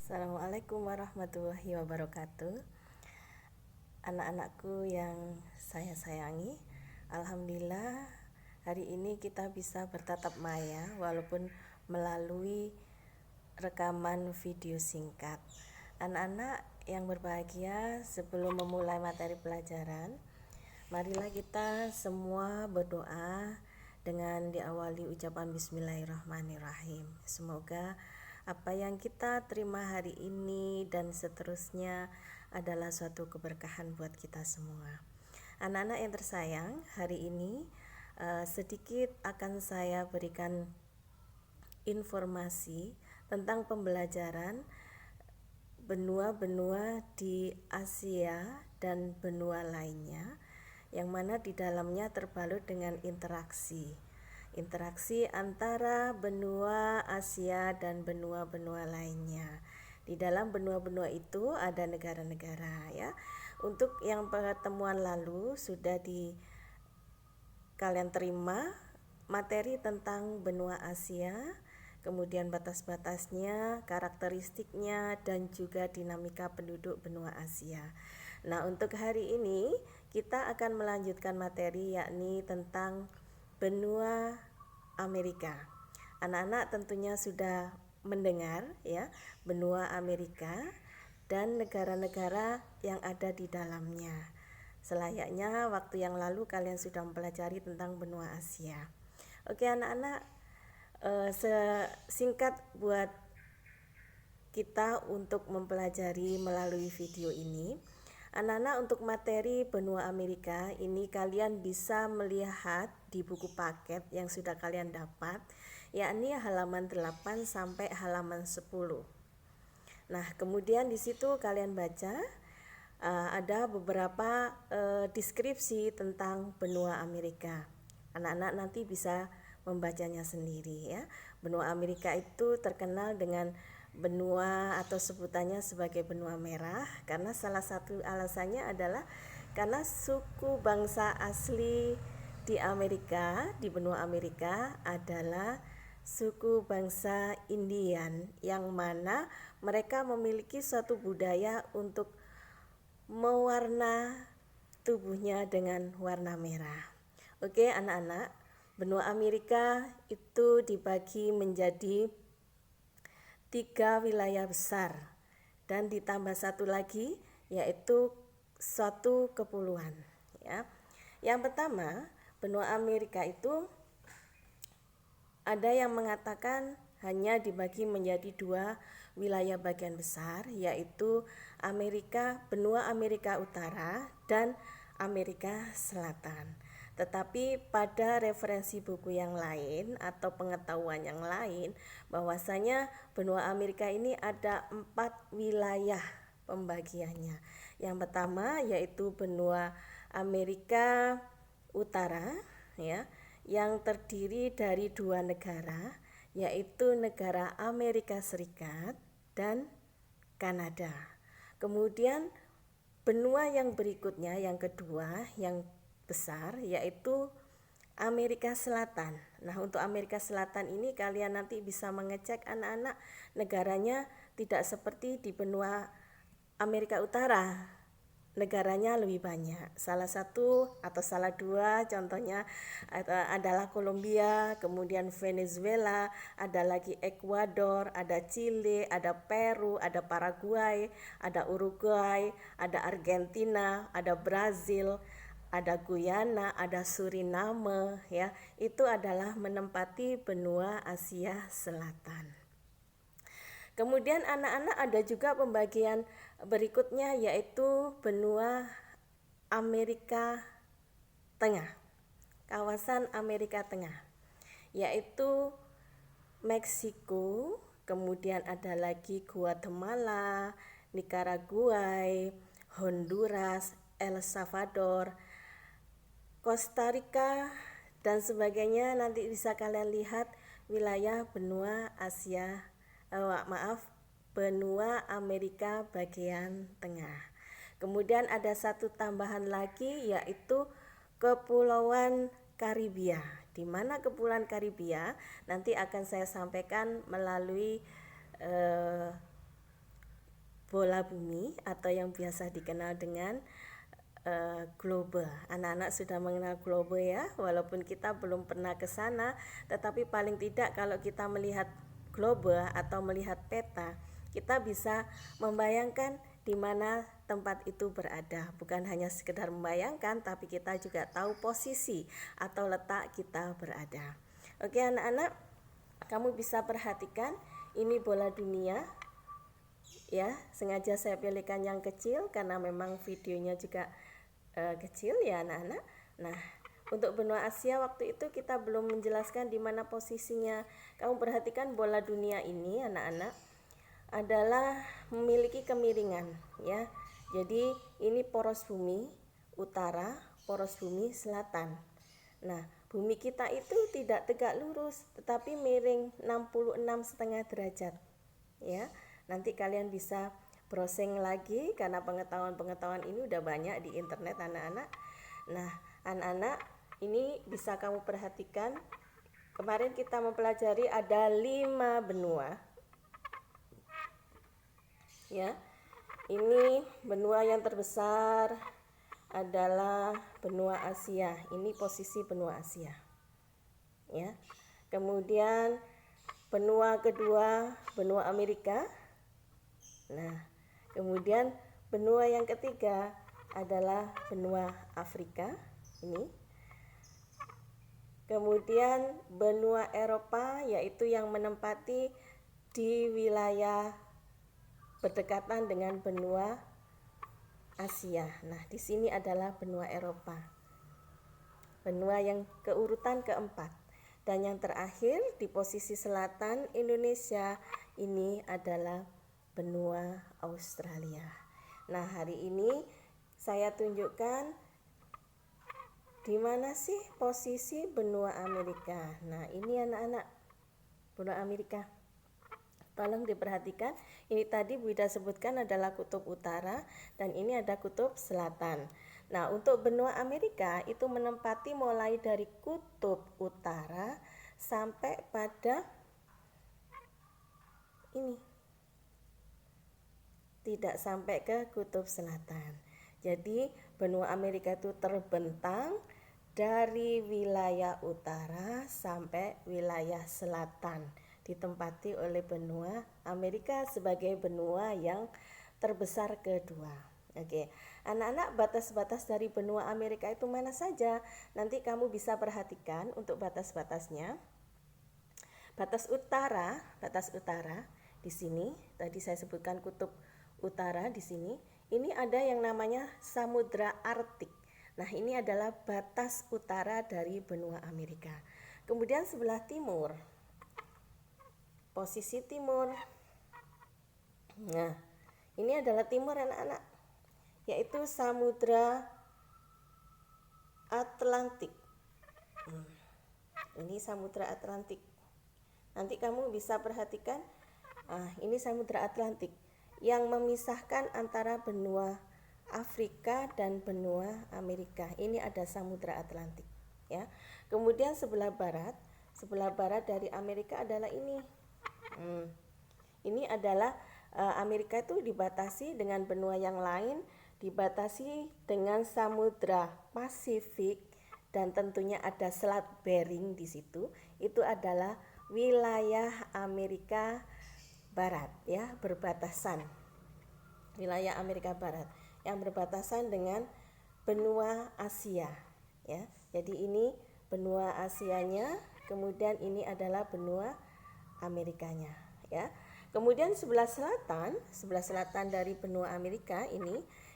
Assalamualaikum warahmatullahi wabarakatuh. Anak-anakku yang saya sayangi, alhamdulillah hari ini kita bisa bertatap maya walaupun melalui rekaman video singkat. Anak-anak yang berbahagia, sebelum memulai materi pelajaran, marilah kita semua berdoa dengan diawali ucapan bismillahirrahmanirrahim. Semoga apa yang kita terima hari ini dan seterusnya adalah suatu keberkahan buat kita semua. Anak-anak yang tersayang, hari ini sedikit akan saya berikan informasi tentang pembelajaran benua-benua di Asia dan benua lainnya, yang mana di dalamnya terbalut dengan interaksi antara benua Asia dan benua-benua lainnya. Di dalam benua-benua itu ada negara-negara ya. Untuk yang pertemuan lalu sudah kalian terima materi tentang benua Asia, kemudian batas-batasnya, karakteristiknya, dan juga dinamika penduduk benua Asia. Nah, untuk hari ini kita akan melanjutkan materi yakni tentang benua Amerika. Anak-anak tentunya sudah mendengar ya, benua Amerika dan negara-negara yang ada di dalamnya. Selayaknya waktu yang lalu kalian sudah mempelajari tentang benua Asia. Oke anak-anak, singkat buat kita untuk mempelajari melalui video ini. Anak-anak, untuk materi benua Amerika ini kalian bisa melihat di buku paket yang sudah kalian dapat, yakni halaman 8 sampai halaman 10. Nah, kemudian di situ kalian baca ada beberapa deskripsi tentang benua Amerika. Anak-anak nanti bisa membacanya sendiri ya. Benua Amerika itu terkenal dengan benua atau sebutannya sebagai benua merah karena salah satu alasannya adalah karena suku bangsa asli di Amerika, di benua Amerika adalah suku bangsa Indian, yang mana mereka memiliki suatu budaya untuk mewarna tubuhnya dengan warna merah. Oke anak-anak, benua Amerika itu dibagi menjadi 3 wilayah besar dan ditambah satu lagi yaitu suatu kepulauan ya. Yang pertama, benua Amerika itu ada yang mengatakan hanya dibagi menjadi 2 wilayah bagian besar, yaitu benua Amerika Utara dan Amerika Selatan. Tetapi pada referensi buku yang lain atau pengetahuan yang lain, bahwasanya benua Amerika ini ada 4 wilayah pembagiannya. Yang pertama yaitu benua Amerika Utara ya, yang terdiri dari 2 negara, yaitu negara Amerika Serikat dan Kanada. Kemudian benua yang berikutnya, yang kedua, yang besar, yaitu Amerika Selatan. Nah, untuk Amerika Selatan ini kalian nanti bisa mengecek anak-anak, negaranya tidak seperti di benua Amerika Utara. Negaranya lebih banyak. Salah satu atau salah 2 contohnya adalah Kolombia, kemudian Venezuela, ada lagi Ekuador, ada Chile, ada Peru, ada Paraguay, ada Uruguay, ada Argentina, ada Brazil, ada Guyana, ada Suriname ya. Itu adalah menempati benua Asia Selatan. Kemudian anak-anak ada juga pembagian berikutnya yaitu benua Amerika Tengah. Kawasan Amerika Tengah yaitu Meksiko, kemudian ada lagi Guatemala, Nicaragua, Honduras, El Salvador, Costa Rica dan sebagainya. Nanti bisa kalian lihat wilayah benua benua Amerika bagian tengah. Kemudian ada satu tambahan lagi yaitu Kepulauan Karibia. Di mana Kepulauan Karibia nanti akan saya sampaikan melalui bola bumi atau yang biasa dikenal dengan globe. Anak-anak sudah mengenal globe ya, walaupun kita belum pernah ke sana, tetapi paling tidak kalau kita melihat globe atau melihat peta, kita bisa membayangkan di mana tempat itu berada. Bukan hanya sekedar membayangkan, tapi kita juga tahu posisi atau letak kita berada. Oke anak-anak, kamu bisa perhatikan ini bola dunia. Ya, sengaja saya pilihkan yang kecil karena memang videonya juga kecil ya anak-anak. Nah, untuk benua Asia waktu itu kita belum menjelaskan di mana posisinya. Kamu perhatikan bola dunia ini anak-anak adalah memiliki kemiringan ya. Jadi ini poros bumi utara, poros bumi selatan. Nah, bumi kita itu tidak tegak lurus tetapi miring 66,5 derajat. Ya. Nanti kalian bisa browsing lagi karena pengetahuan ini udah banyak di internet anak-anak. Nah, anak-anak ini bisa kamu perhatikan. Kemarin kita mempelajari ada 5 benua. Ya. Ini benua yang terbesar adalah benua Asia. Ini posisi benua Asia. Ya. Kemudian benua kedua benua Amerika. Nah, kemudian benua yang ketiga adalah benua Afrika ini. Kemudian benua Eropa yaitu yang menempati di wilayah berdekatan dengan benua Asia. Nah, di sini adalah benua Eropa. Benua yang keurutan keempat. Dan yang terakhir di posisi selatan Indonesia ini adalah benua Australia. Nah, hari ini saya tunjukkan di mana sih posisi benua Amerika. Nah, ini anak-anak benua Amerika. Tolong diperhatikan. Ini tadi Bu Ida sebutkan adalah kutub utara dan ini ada kutub selatan. Nah, untuk benua Amerika itu menempati mulai dari kutub utara sampai pada ini. Tidak sampai ke kutub selatan. Jadi benua Amerika itu terbentang dari wilayah utara sampai wilayah selatan, ditempati oleh benua Amerika sebagai benua yang terbesar kedua. Oke, anak-anak batas-batas dari benua Amerika itu mana saja? Nanti kamu bisa perhatikan untuk batas-batasnya. Batas utara di sini tadi saya sebutkan kutub utara di sini. Ini ada yang namanya Samudra Arktik. Nah, ini adalah batas utara dari benua Amerika. Kemudian sebelah timur, posisi timur. Nah, ini adalah timur anak-anak, yaitu Samudra Atlantik. Ini Samudra Atlantik. Nanti kamu bisa perhatikan, ini Samudra Atlantik yang memisahkan antara benua Afrika dan benua Amerika. Ini ada Samudra Atlantik, ya. Kemudian sebelah barat dari Amerika adalah ini. Ini adalah Amerika itu dibatasi dengan benua yang lain, dibatasi dengan Samudra Pasifik dan tentunya ada Selat Bering di situ. Itu adalah wilayah Amerika Barat, ya, berbatasan. Wilayah Amerika Barat yang berbatasan dengan benua Asia, ya. Jadi ini benua Asianya, kemudian ini adalah benua Amerikanya, ya. Kemudian sebelah selatan dari benua Amerika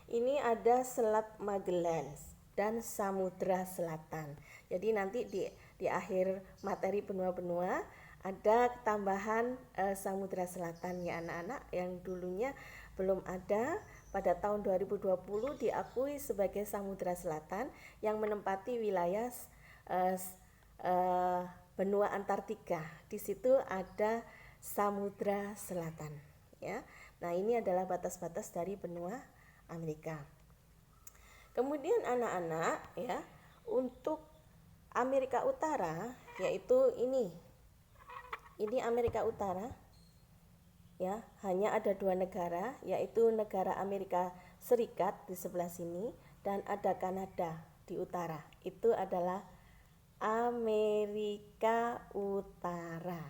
ini ada Selat Magellan dan Samudra Selatan. Jadi nanti di akhir materi benua-benua ada tambahan Samudra Selatan ya anak-anak, yang dulunya belum ada. Pada tahun 2020 diakui sebagai Samudra Selatan yang menempati wilayah benua Antartika. Di situ ada Samudra Selatan, ya. Nah, ini adalah batas-batas dari benua Amerika. Kemudian anak-anak, ya, untuk Amerika Utara yaitu ini Amerika Utara. ya, hanya ada dua negara, yaitu negara Amerika Serikat di sebelah sini dan ada Kanada di utara. Itu adalah Amerika Utara,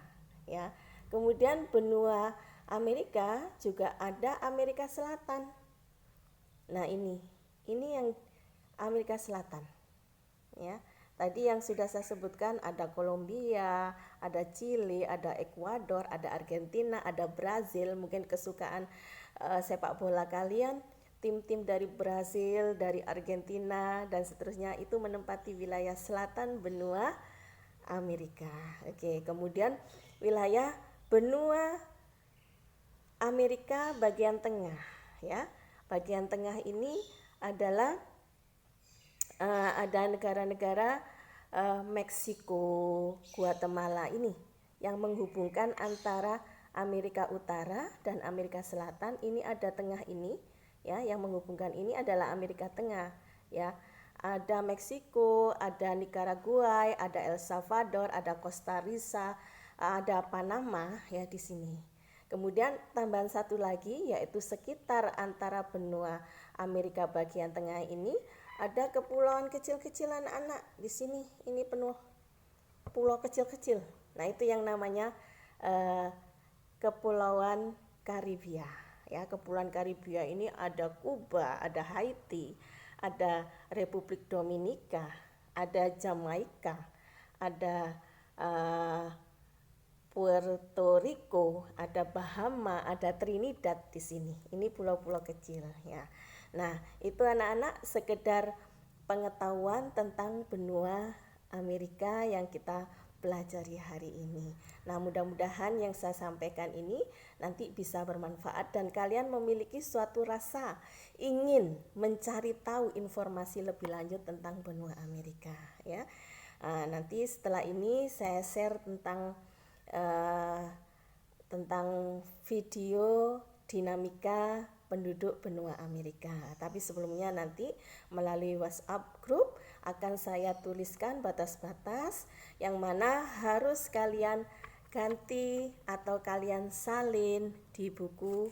ya. Kemudian benua Amerika juga ada Amerika Selatan. Nah, ini yang Amerika Selatan, ya. Tadi yang sudah saya sebutkan ada Kolombia, ada Chili, ada Ekuador, ada Argentina, ada Brazil. Mungkin kesukaan sepak bola kalian, tim-tim dari Brazil, dari Argentina dan seterusnya itu menempati wilayah selatan benua Amerika. Oke, kemudian wilayah benua Amerika bagian tengah, ya. Bagian tengah ini adalah ada negara-negara Meksiko, Guatemala ini yang menghubungkan antara Amerika Utara dan Amerika Selatan. Ini ada tengah ini, ya, yang menghubungkan ini adalah Amerika Tengah, ya. Ada Meksiko, ada Nicaragua, ada El Salvador, ada Costa Rica, ada Panama, ya, di sini. Kemudian tambahan satu lagi, yaitu sekitar antara benua Amerika bagian tengah ini ada kepulauan kecil-kecilan anak di sini. Ini penuh pulau kecil-kecil. Nah, itu yang namanya Kepulauan Karibia. Ya, Kepulauan Karibia ini ada Kuba, ada Haiti, ada Republik Dominika, ada Jamaika, ada Puerto Rico, ada Bahama, ada Trinidad di sini. Ini pulau-pulau kecil, ya. Nah, itu anak-anak sekedar pengetahuan tentang benua Amerika yang kita pelajari hari ini. Nah, mudah-mudahan yang saya sampaikan ini nanti bisa bermanfaat dan kalian memiliki suatu rasa ingin mencari tahu informasi lebih lanjut tentang benua Amerika, ya. Nanti setelah ini saya share tentang video dinamika penduduk benua Amerika. Tapi sebelumnya nanti melalui WhatsApp group akan saya tuliskan batas-batas yang mana harus kalian ganti atau kalian salin di buku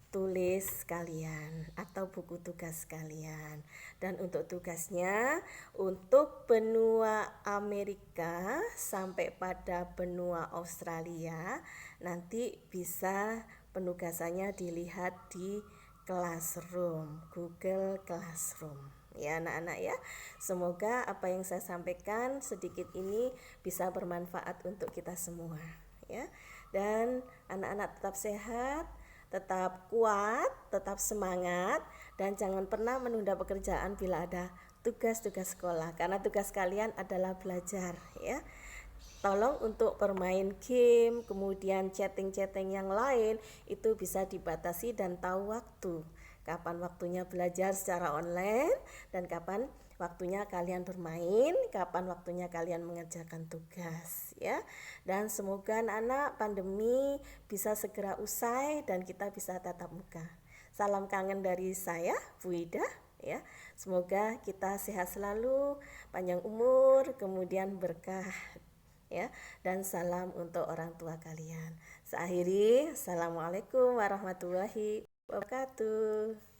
tulis kalian atau buku tugas kalian. Dan untuk tugasnya, untuk benua Amerika sampai pada benua Australia, nanti bisa penugasannya dilihat di Classroom, Google Classroom. Ya anak-anak, ya, semoga apa yang saya sampaikan sedikit ini bisa bermanfaat untuk kita semua, ya. Dan anak-anak tetap sehat, tetap kuat, tetap semangat, dan jangan pernah menunda pekerjaan bila ada tugas-tugas sekolah, karena tugas kalian adalah belajar, ya. Tolong untuk bermain game, kemudian chatting-chatting yang lain itu bisa dibatasi dan tahu waktu. Kapan waktunya belajar secara online dan kapan waktunya kalian bermain, kapan waktunya kalian mengerjakan tugas, ya. Dan semoga anak-anak pandemi bisa segera usai dan kita bisa tatap muka. Salam kangen dari saya, Bu Ida, ya. Semoga kita sehat selalu, panjang umur, kemudian berkah, ya. Dan salam untuk orang tua kalian. Saya akhiri, assalamualaikum warahmatullahi wabarakatuh.